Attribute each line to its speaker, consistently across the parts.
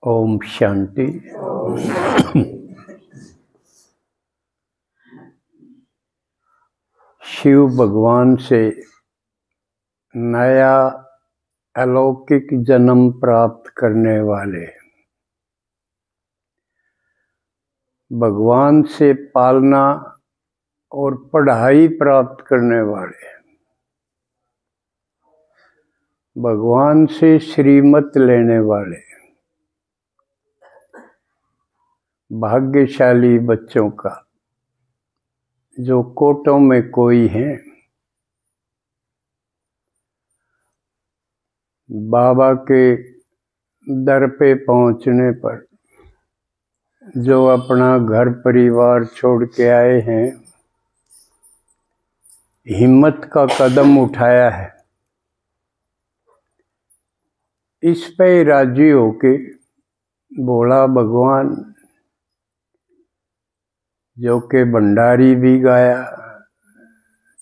Speaker 1: ओम शांति। शिव भगवान से नया अलौकिक जन्म प्राप्त करने वाले, भगवान से पालना और पढ़ाई प्राप्त करने वाले, भगवान से श्रीमत लेने वाले भाग्यशाली बच्चों का, जो कोटों में कोई हैं, बाबा के दर पे पहुंचने पर जो अपना घर परिवार छोड़ के आए हैं, हिम्मत का कदम उठाया है, इस पे राजी होके बोला भगवान, जो के भंडारी भी गाया,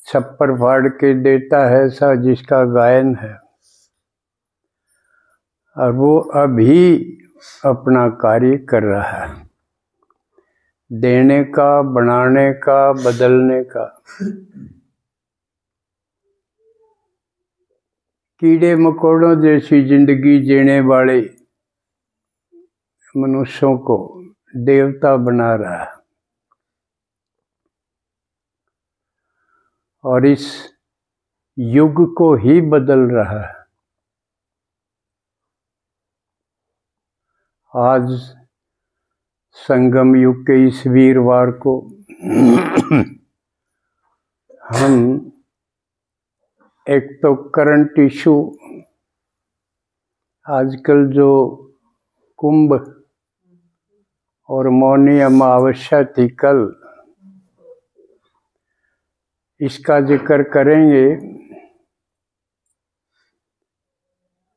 Speaker 1: छप्पर फाड़ के देता है सा जिसका गायन है, और वो अभी अपना कार्य कर रहा है, देने का, बनाने का, बदलने का। कीड़े मकोड़ों जैसी जिंदगी जीने वाले मनुष्यों को देवता बना रहा है, और इस युग को ही बदल रहा है। आज संगम युग के इस वीरवार को हम एक तो करंट इशू, आजकल जो कुंभ और मौनी अमावस्या थी कल, इसका जिक्र करेंगे।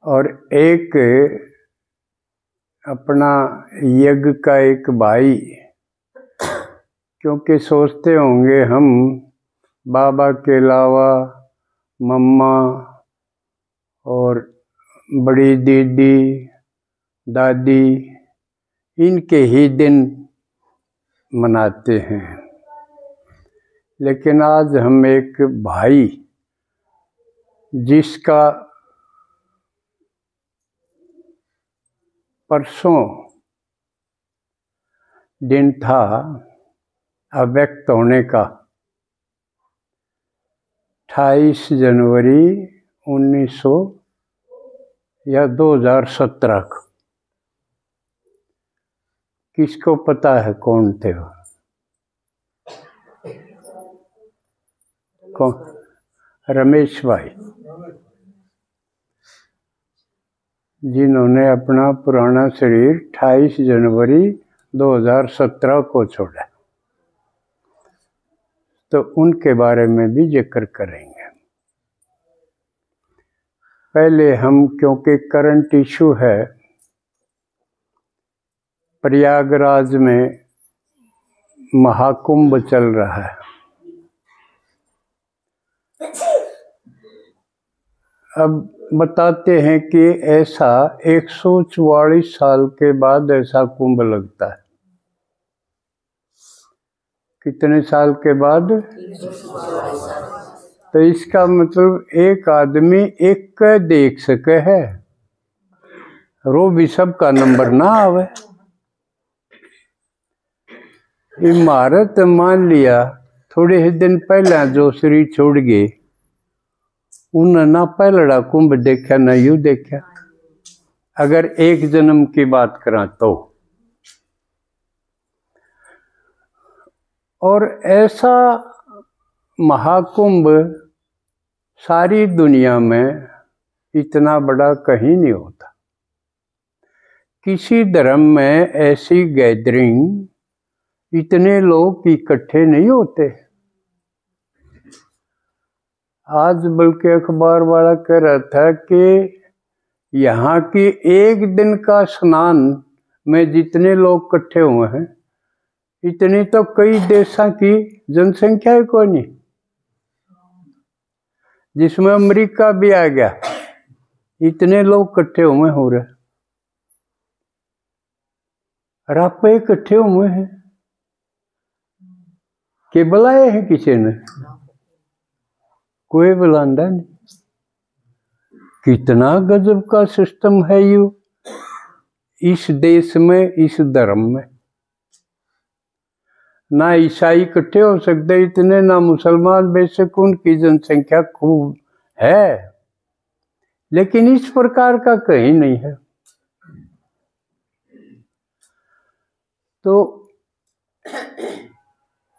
Speaker 1: और एक अपना यज्ञ का एक भाई, क्योंकि सोचते होंगे हम बाबा के अलावा मम्मा और बड़ी दीदी दादी इनके ही दिन मनाते हैं, लेकिन आज हम एक भाई जिसका परसों दिन था अव्यक्त होने का, 28 जनवरी 1900 या 2017 को। किसको पता है कौन थे वो? कौन? रमेश भाई, जिन्होंने अपना पुराना शरीर 28 जनवरी 2017 को छोड़ा, तो उनके बारे में भी जिक्र करेंगे। पहले हम, क्योंकि करंट इशू है, प्रयागराज में महाकुंभ चल रहा है। अब बताते हैं कि ऐसा 144 साल के बाद ऐसा कुंभ लगता है। कितने साल के बाद? तो इसका मतलब एक आदमी एक देख सके है, रो भी सबका नंबर ना आवे। इमारत मान लिया थोड़े ही दिन पहला जो शरीर छोड़ गए, उन्होंने ना पहलड़ा कुंभ देखा ना यू देखा, अगर एक जन्म की बात करा तो। और ऐसा महाकुंभ सारी दुनिया में इतना बड़ा कहीं नहीं होता। किसी धर्म में ऐसी गैदरिंग इतने लोग इकट्ठे नहीं होते। आज बल्कि अखबार वाला कह रहा था कि यहाँ की एक दिन का स्नान में जितने लोग इकट्ठे हुए हैं, इतनी तो कई देशों की जनसंख्या ही कोई नहीं, जिसमें अमेरिका भी आ गया। इतने लोग इकट्ठे हुए हो रहे। रापे इकट्ठे हुए हैं कि बुलाए हैं किसी ने? कोई बुलांदा नहीं। कितना गजब का सिस्टम है यू इस देश में, इस धर्म में। ना ईसाई इकट्ठे हो सकते इतने, ना मुसलमान, बेशक उनकी जनसंख्या खूब है, लेकिन इस प्रकार का कहीं नहीं है। तो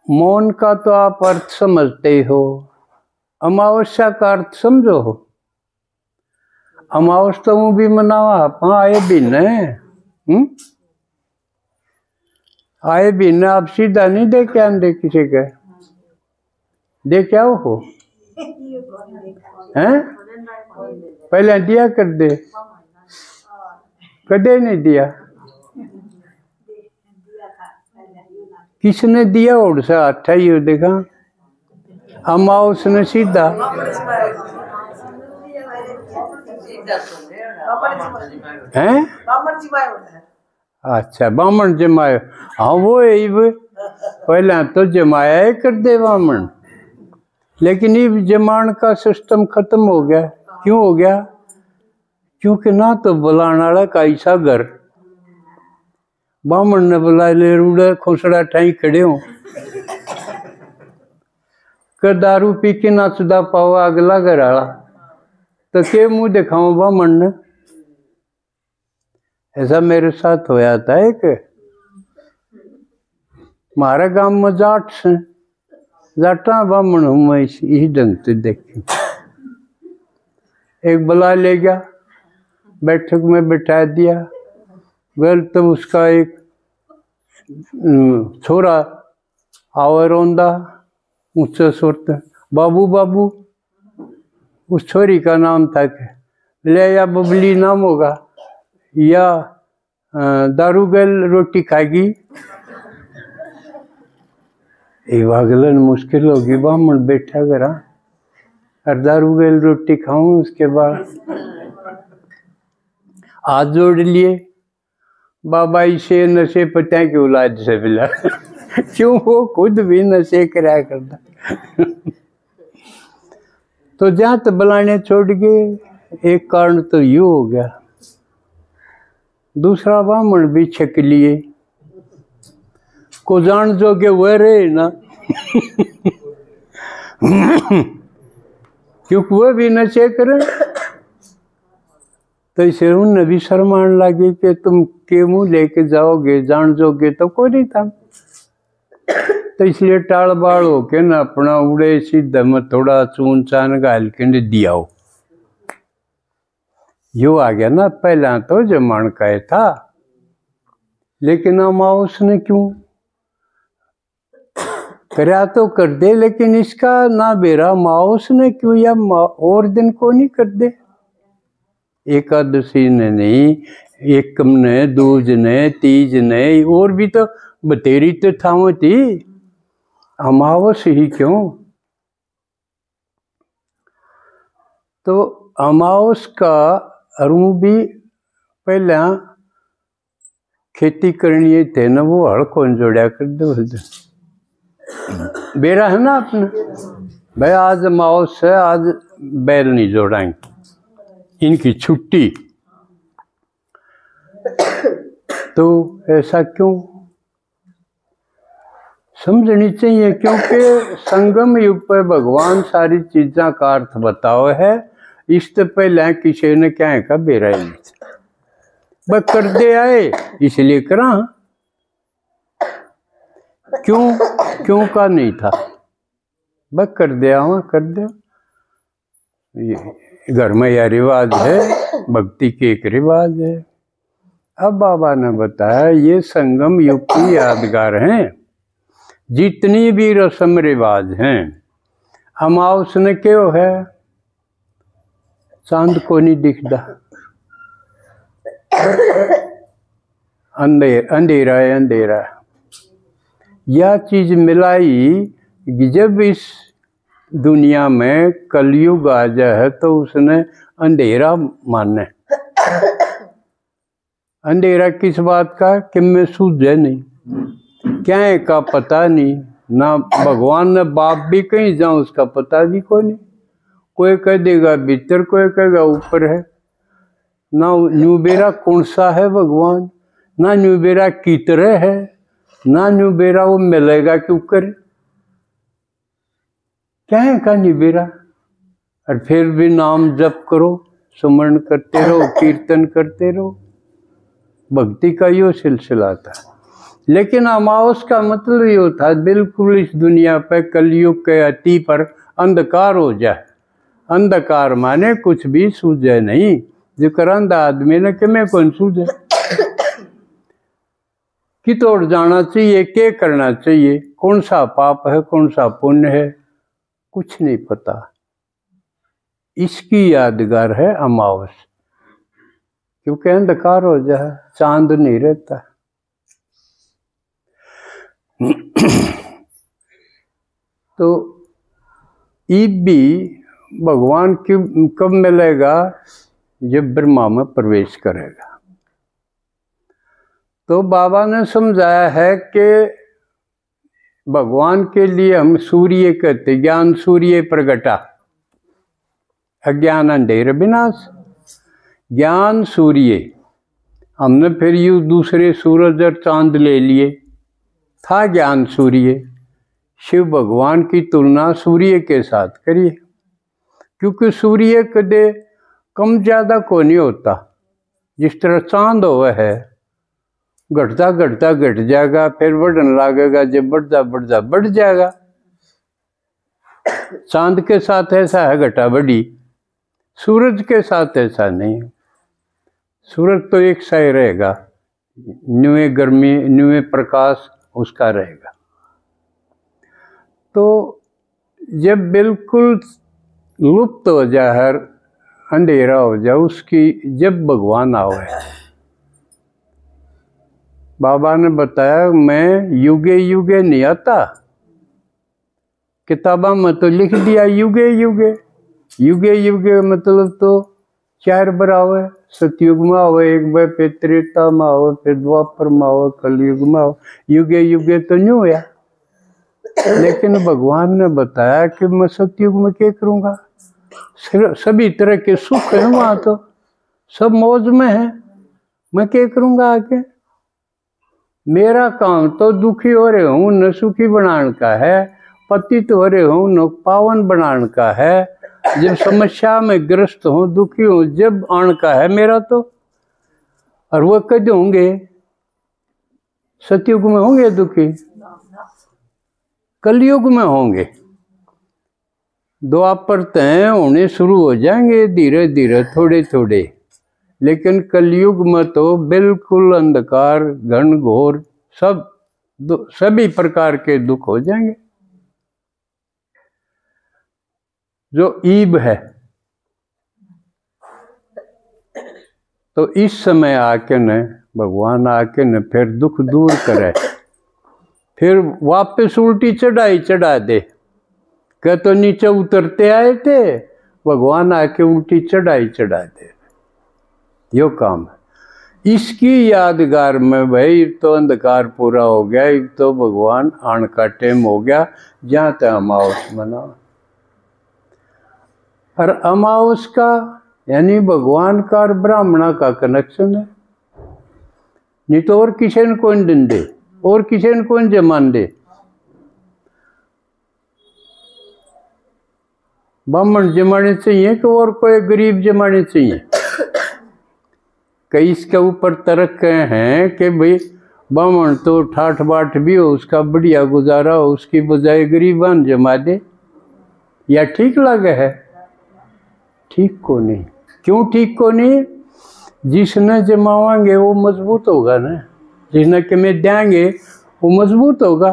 Speaker 1: मौन का तो आप अर्थ समझते हो, अमावस्या का अर्थ समझो। अमावस तो भी मनावा आप आए भी न, आए भी न। आप सीधा नहीं दे के आंदे किसी के, दे क्या हो हैं? पहले दिया कर दे, कदे नहीं दिया। किसने दिया? उड़ से अच्छा ही देखा। अमावस ने सीधा हैं? अच्छा, बामण जमाए। हाँ वो यही पहले तो जमाया ही कर दे बामण, लेकिन ये जमान का सिस्टम खत्म हो गया। क्यों हो गया? क्योंकि ना तो बुलाने वाला का ऐसा घर, बामण ने बुला ले रूड़ा खोसड़ा ठाई खड़े हो कर दारू पी के नाचदा पाओ अगला घर आला, तो के मुंह दिखाऊं बामण ने? ऐसा मेरे साथ होया था। एक हमारे गांव में जाट से जाटा बामण हूं मैं, इसी ढंग से देखी। एक बुला ले गया, बैठक में बैठा दिया। वेल तो उसका एक छोरा आवे रोंदा ऊंचे सुर में, बाबू बाबू। उस छोरी का नाम था कि ले या बबली नाम होगा, या दारू गल रोटी खाएगी। वागलन मुश्किल होगी, बामण बैठा करा और दारू गल रोटी खाऊं। उसके बाद हाथ जोड़ लिए, बाबा इसे नशे पता की औलाद से मिला क्यों? वो खुद भी नशे कराया करता तो जहाँ तो बुलाने छोड़ गए। एक कारण तो यू हो गया, दूसरा बामण भी छक लिए को जान जो के वह रहे ना क्योंकि वह भी नशे करे। तो इसे उनने भी शर्मान लगी कि तुम के मुँह लेके जाओगे, जान जोगे तो कोई नहीं था। तो इसलिए टाल बाल हो के ना अपना उड़े सीधा में थोड़ा चून चान गाल के दिया हो। यो आ गया ना। पहला तो जमान का था, लेकिन अमावस ने क्यों करया तो कर दे, लेकिन इसका ना बेरा अमावस ने क्यों या और दिन को नहीं कर दे। एकादशी ने नहीं, एकम ने, दूज ने, तीज ने, और भी तो बतेरी तो थाव थी, अमावस ही क्यों? तो अमावस का अरू भी पहले खेती करनी थे ना, वो हड़ कौन जोड़ा कर दो बेरा है ना अपने भाई। आज अमावस है, आज बैल नहीं जोड़ाएंगे, इनकी छुट्टी। तो ऐसा क्यों समझनी चाहिए? क्योंकि संगम युग पर भगवान सारी चीजा का अर्थ बताओ है। इससे पहले किसी ने क्या है का बेरा ही नहीं था, बस कर दे आए इसलिए करा। क्यों का नहीं था, बस कर दिया वहाँ कर दिया। ये घर में यह रिवाज है, भक्ति के एक रिवाज है। अब बाबा ने बताया ये संगम युग की यादगार हैं, जितनी भी रस्म रिवाज हैं। अमावस ने क्यों है? चांद को नहीं दिखता, अंधेरा है अंधेरा। यह चीज मिलाई कि जब इस दुनिया में कलयुग आ जाए तो उसने अंधेरा माने। अंधेरा किस बात का कि मैं सूझे नहीं, क्या है का पता नहीं, ना भगवान ने बाप भी कहीं जाऊं उसका पता भी कोई नहीं। कोई कह देगा भीतर, कोई कहेगा ऊपर है। ना न्यू बेरा कौन सा है भगवान, ना न्यू बेरा की तरह है, ना न्यू बेरा वो मिलेगा क्यों कर, क्या है का न्यू बेरा। और फिर भी नाम जप करो, सुमरण करते रहो, कीर्तन करते रहो, भक्ति का यो सिलसिला था। लेकिन अमावस का मतलब ये होता बिल्कुल इस दुनिया पे कलयुग के अति पर अंधकार हो जाए। अंधकार माने कुछ भी सूझे नहीं, जो करंद आदमी ने कि मैं कौन सूझे, कि तोड़ जाना चाहिए, क्या करना चाहिए, कौन सा पाप है कौन सा पुण्य है, कुछ नहीं पता। इसकी यादगार है अमावस, क्योंकि अंधकार हो जाए, चांद नहीं रहता। तो ईब भी भगवान कब मिलेगा, जब ब्रह्मा में प्रवेश करेगा। तो बाबा ने समझाया है कि भगवान के लिए हम सूर्य कहते, ज्ञान सूर्य प्रगटा, अज्ञान अंधेर विनाश। ज्ञान सूर्य, हमने फिर यूँ दूसरे सूरज और चांद ले लिए, था ज्ञान सूर्य। शिव भगवान की तुलना सूर्य के साथ करिए, क्योंकि सूर्य कदे कम ज़्यादा को नहीं होता। जिस तरह चांद हुआ है, घटता घटता घट जाएगा, फिर बढ़ने लगेगा, जब बढ़ता बढ़ जाएगा। चांद के साथ ऐसा है घटा बढ़ी, सूरज के साथ ऐसा नहीं। सूरज तो एक सा ही रहेगा, न्यूए गर्मी न्यूए प्रकाश उसका रहेगा। तो जब बिल्कुल लुप्त हो जाए, अंधेरा हो जाए, उसकी जब भगवान आवे, बाबा ने बताया मैं युगे युगे नहीं आता, किताबा में तो लिख दिया युगे युगे। युगे युगे मतलब तो 4 बार आवे, सतयुग में आवे एक बार, फिर त्रेता में आवे, फिर द्वापर में आवे, कलयुग में आवे। युगे युगे तो नहीं हुआ। लेकिन भगवान ने बताया कि मैं सतयुग में क्या करूँगा, सभी तरह के सुख है वहाँ, तो सब मौज में है, मैं क्या करूँगा आके। मेरा काम तो दुखी हो रहे हूँ न सुखी बनाने का है, पतित हो रहे हूँ न पावन बनाने का है, जब समस्या में ग्रस्त हूँ दुखी हूँ जब आने का है मेरा तो। और वो कद होंगे, सतयुग में होंगे दुखी, कलयुग में होंगे। द्वापर तय होने शुरू हो जाएंगे धीरे धीरे थोड़े थोड़े, लेकिन कलयुग में तो बिल्कुल अंधकार घन घोर सभी प्रकार के दुख हो जाएंगे। जो ईब है, तो इस समय आके न भगवान आके न फिर दुख दूर करे, फिर वापस उल्टी चढ़ाई चढ़ा दे। क्या तो नीचे उतरते आए थे, भगवान आके उल्टी चढ़ाई चढ़ा दे, यो काम है। इसकी यादगार में भाई तो अंधकार पूरा हो गया, तो भगवान आने का टाइम हो गया, जहाँ तक अमावस मनाओ। और अमावस का यानी भगवान का और ब्राह्मणा का कनेक्शन है, नहीं तो और किसी ने कौन दिन दे, और किसी ने कौन जमान दे। ब्राह्मण जमाने चाहिए कि और कोई गरीब जमाने चाहिए। कई इसके ऊपर तर्क हैं कि भाई ब्राह्मण तो ठाठ बाट भी हो, उसका बढ़िया गुजारा हो, उसकी बजाय गरीबान जमा दे, या ठीक लगे है। ठीक को नहीं। क्यों ठीक को नहीं? जिसने जमावांगे वो मजबूत होगा ना, जिसने कि में देंगे वो मजबूत होगा।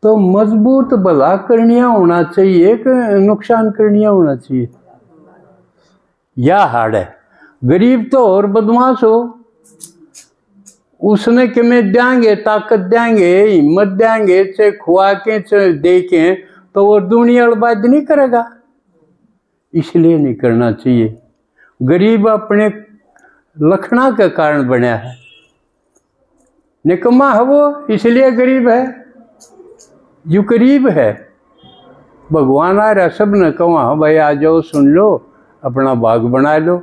Speaker 1: तो मजबूत भला करनिया होना चाहिए कि नुकसान करनिया होना चाहिए, या हार्ड है। गरीब तो और बदमाश हो, उसने कि में देंगे, ताकत देंगे, हिम्मत देंगे, चाहे खुआ के चाहे दे के, तो वो दुनिया बर्बाद नहीं करेगा। इसलिए नहीं करना चाहिए। गरीब अपने लखना का कारण बनया है। निकम्मा है वो, इसलिए गरीब है। जो करीब है भगवान आ रहा, सब ने कहा भाई आ जाओ, सुन लो, अपना बाग बना लो।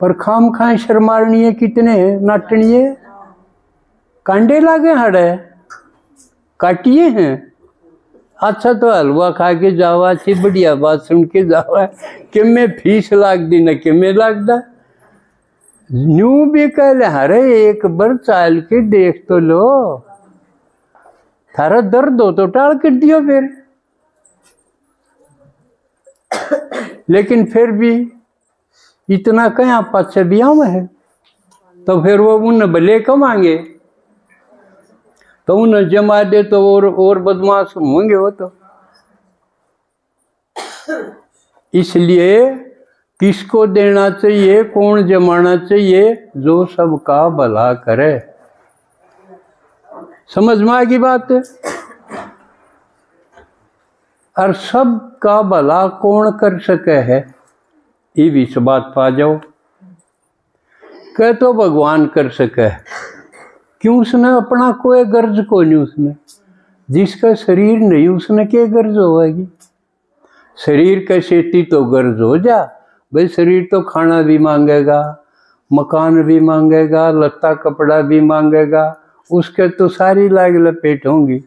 Speaker 1: पर खाम खाए शर्मारणीय कितने हैं, नाटनीय कांडे लागे हड़े काटिए हैं। अच्छा तो हलवा खा के जावा, अच्छी बढ़िया बात सुन के जावा, कि मैं फीस लाग दी न कि मैं लागदा। न्यू भी कह हरे एक बार चाल के देख तो लो, थारा दर्द हो तो टाल कर दियो फिर। लेकिन फिर भी इतना कहीं पास भी में है, तो फिर वो उन भले कमाएंगे, तो उन्हें जमा दे तो और बदमाश होंगे वो तो। इसलिए किसको देना चाहिए, कौन जमाना चाहिए, जो सबका भला करे। समझ में आएगी बात। और सबका भला कौन कर सके है, ये भी इस बात पा जाओ। कह तो भगवान कर सके, क्यों? उसने अपना कोई गर्ज को नहीं। उसने जिसका शरीर नहीं उसने क्या गर्ज होगी? शरीर का खेती तो गर्ज हो जा भाई। शरीर तो खाना भी मांगेगा, मकान भी मांगेगा, लत्ता कपड़ा भी मांगेगा, उसके तो सारी लाग लपेट होंगी।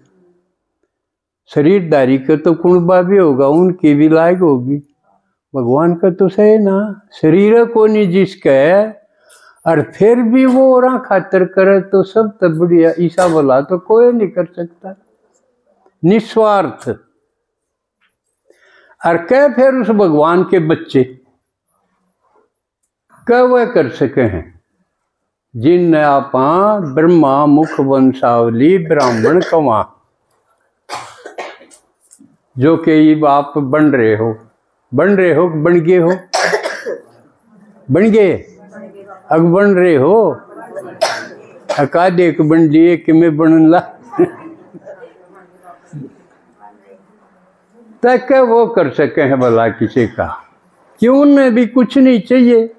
Speaker 1: शरीरदारी का तो कुणबा भी होगा, उनकी भी लाग होगी। भगवान का तो सही ना, शरीर को नहीं जिसका है, और फिर भी वो और खातर करे तो सब तो बढ़िया। ईसा बोला तो कोई नहीं कर सकता, निस्वार्थ। और क्या फिर उस भगवान के बच्चे क्या वह कर सके हैं, जिन आपा ब्रह्मा मुख वंशावली ब्राह्मण कमा, जो कि आप बन रहे हो, बन गए हो, बन गए, अब बन रहे हो, अकादे के बन लिए कि मैं बनन ला। तक वो कर सके हैं भला किसी का, क्यों? उन्हें भी कुछ नहीं चाहिए,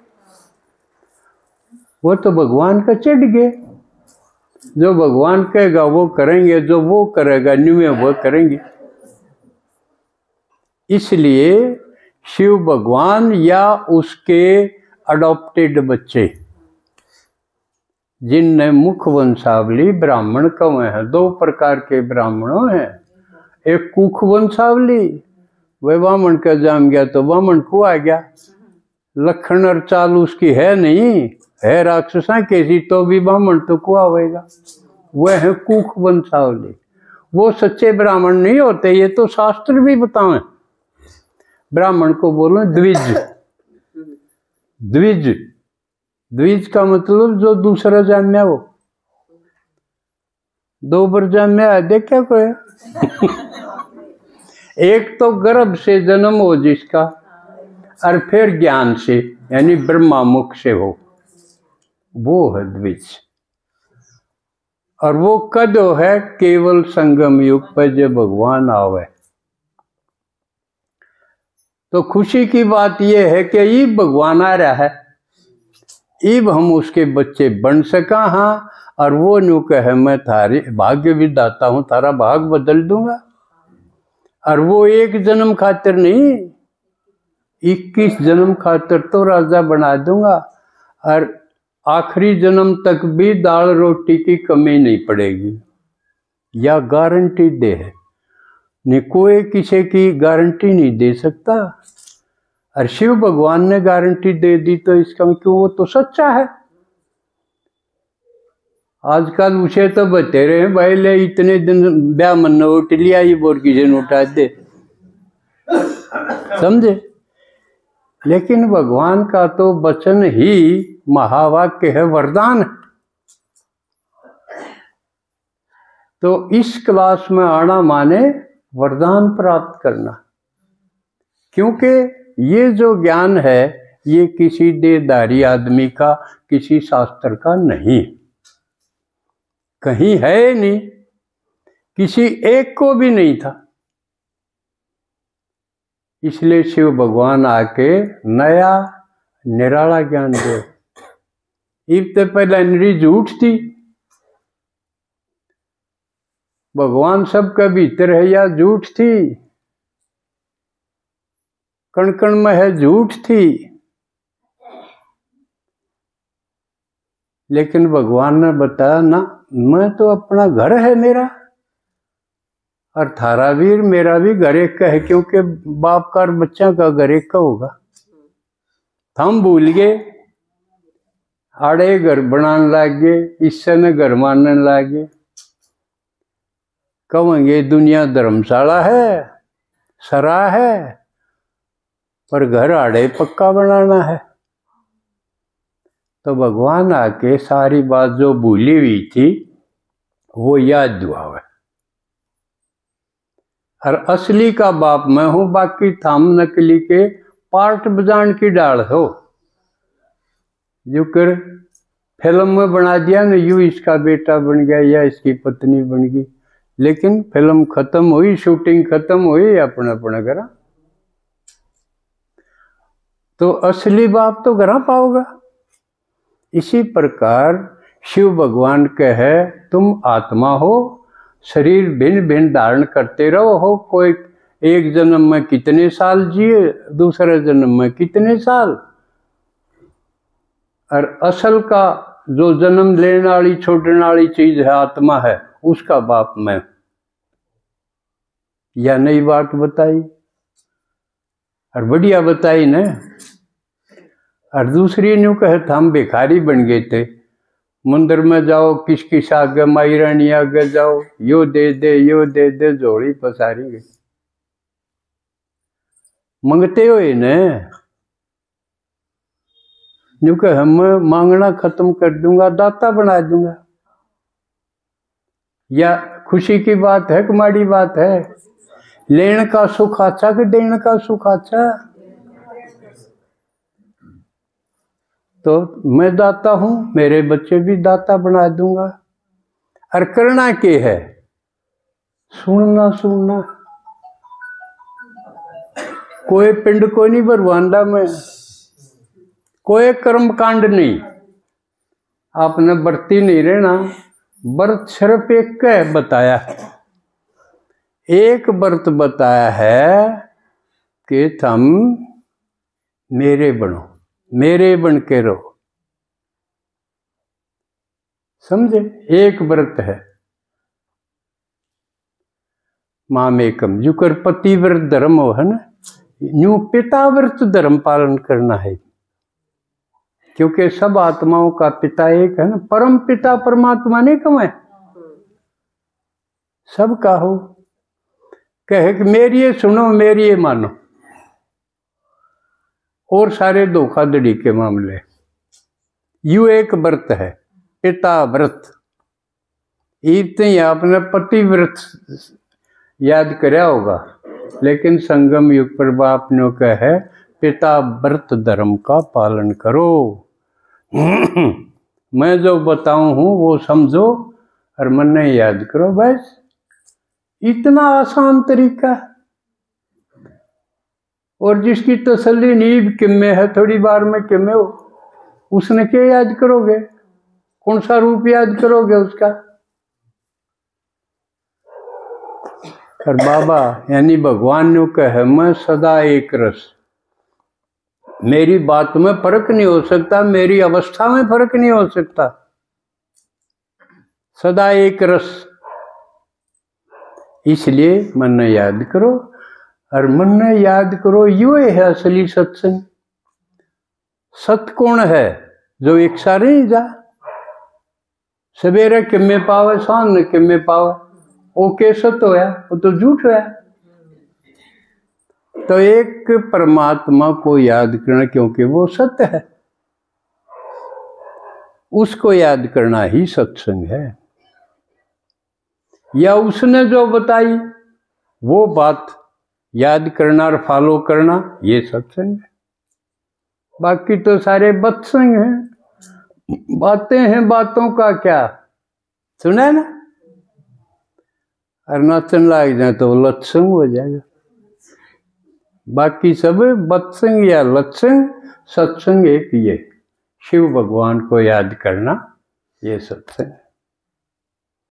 Speaker 1: वो तो भगवान का चढ़ गए। जो भगवान कहेगा वो करेंगे, जो वो करेगा न्यू वो करेंगे। इसलिए शिव भगवान या उसके अडॉप्टेड बच्चे, जिनने मुख वंशावली ब्राह्मण कम है। दो प्रकार के ब्राह्मणों हैं, एक कुख वंशावली, वह बामण का जाम गया तो बामण को आ गया, लखन और चाल उसकी है नहीं, है राक्षसा कैसी, तो भी बामण तो को आवेगा। वह है कुख वंशावली, वो सच्चे ब्राह्मण नहीं होते, ये तो शास्त्र भी बतावें। ब्राह्मण को बोलो द्विज। द्विज, द्विज का मतलब जो दूसरा जन्म वो, दो बार जन्म देख क्या कोई। एक तो गर्भ से जन्म हो जिसका, और फिर ज्ञान से यानी ब्रह्मा मुख से हो, वो है द्विज। और वो कदो है केवल संगम युग पर जब भगवान आवे। तो खुशी की बात यह है कि ये भगवान आ रहा है, इब हम उसके बच्चे बन सका। हाँ, और वो न्यू कहे मैं थारे भाग्य विधाता हूँ, थारा भाग बदल दूंगा। और वो एक जन्म खातिर नहीं, 21 जन्म खातिर तो राजा बना दूंगा, और आखिरी जन्म तक भी दाल रोटी की कमी नहीं पड़ेगी, या गारंटी दे है। नहीं कोई किसी की गारंटी नहीं दे सकता, और शिव भगवान ने गारंटी दे दी तो इसका क्यों, वो तो सच्चा है। आजकल उसे तो बते रहे हैं भाई, ले इतने दिन ब्याह मन उठ लिया, ये बोर की जन उठा दे, समझे। लेकिन भगवान का तो वचन ही महावाक्य है, वरदान। तो इस क्लास में आना माने वरदान प्राप्त करना, क्योंकि ये जो ज्ञान है ये किसी देहधारी आदमी का, किसी शास्त्र का नहीं, कहीं है नहीं, किसी एक को भी नहीं था। इसलिए शिव भगवान आके नया निराला ज्ञान दे। इससे पहले नरी झूठ थी। भगवान सबके भीतर है या झूठ थी? कण कण में है झूठ थी। लेकिन भगवान ने बताया ना, मैं तो अपना घर है मेरा, और थारा भी मेरा भी घर एक का है, क्योंकि बाप का और बच्चा का घर एक का होगा। हम भूल गए, आड़े घर बनाने लग गए, इससे न घर मानने लगे। कहेंगे दुनिया धर्मशाला है, सरा है, पर घर आड़े पक्का बनाना है। तो भगवान आके सारी बात जो भूली हुई थी वो याद दिलावे। और असली का बाप मैं हूं, बाकी थाम नकली के पार्ट बजान की डाल हो। जो कर फिल्म में बना दिया ना, यू इसका बेटा बन गया या इसकी पत्नी बन गई, लेकिन फिल्म खत्म हुई, शूटिंग खत्म हुई, अपना अपना करा। तो असली बाप तो घर पाओगा। इसी प्रकार शिव भगवान कहे तुम आत्मा हो, शरीर भिन्न भिन्न धारण करते रहो हो। कोई एक जन्म में कितने साल जिए, दूसरे जन्म में कितने साल। और असल का जो जन्म लेने वाली छोड़ने वाली चीज है, आत्मा है, उसका बाप मैं। या नई बात बताई और बढ़िया बताई न। और दूसरी न्यू कहे था हम भिखारी बन गए थे, मंदिर में जाओ, किस किस आगे, माई रानी आगे जाओ, यो दे दे यो दे दे, जोड़ी पसारी गई। मंगते हुए न न्यू कहे हम मांगना खत्म कर दूंगा, दाता बना दूंगा। या खुशी की बात है कि माड़ी बात है? लेने का सुख अच्छा कि देने का सुख अच्छा? तो मैं दाता हूं, मेरे बच्चे भी दाता बना दूंगा। और करना के है? सुनना सुनना। कोई पिंड को नहीं भरवांदा में, कोई कर्म कांड नहीं। आपने बरती नहीं रहना, व्रत सिर्फ एक का बताया है। एक व्रत बताया है कि तुम मेरे बनो, मेरे बन के रहो। समझे? एक व्रत है मामेकम, जो कर पति व्रत धर्म हो है ना, न्यू पिता व्रत धर्म पालन करना है। क्योंकि सब आत्माओं का पिता एक है ना, परम पिता परमात्मा नहीं कम है, सबका हो। कहे कि मेरी ये सुनो, मेरी ये मानो। और सारे धोखाधड़ी के मामले। यू एक व्रत है, पिता व्रत। इतने आपने पति व्रत याद कराया होगा, लेकिन संगम युग पर बाप ने कहे पिता व्रत धर्म का पालन करो। मैं जो बताऊं हूं वो समझो और मन ने याद करो, बस। इतना आसान तरीका। और जिसकी तसल्ली नींद किम्मे है, थोड़ी बार में किम्मे हो, उसने क्या याद करोगे? कौन सा रूप याद करोगे उसका? और बाबा यानी भगवान ने कहे मैं सदा एक रस। मेरी बात में फर्क नहीं हो सकता, मेरी अवस्था में फर्क नहीं हो सकता। सदा एक रस। इसलिए मन ने याद करो, और मन ने याद करो, यो है असली सत्संग। सत कौन है? जो एक सारे नहीं जा, सवेरे किम्मे पावे, शाम ने किम्मे पावे, वो के सत होया? वो तो झूठ होया। तो एक परमात्मा को याद करना, क्योंकि वो सत्य है, उसको याद करना ही सत्संग है। या उसने जो बताई वो बात याद करना और फॉलो करना, ये सत्संग है। बाकी तो सारे बत्संग हैं, बातें हैं, बातों का क्या सुना है ना। और नाचन लग जाए तो लत्संग हो जाएगा। बाकी सब बत्संग या लत्संग, सत्संग एक ये। शिव भगवान को याद करना, ये सत्संग।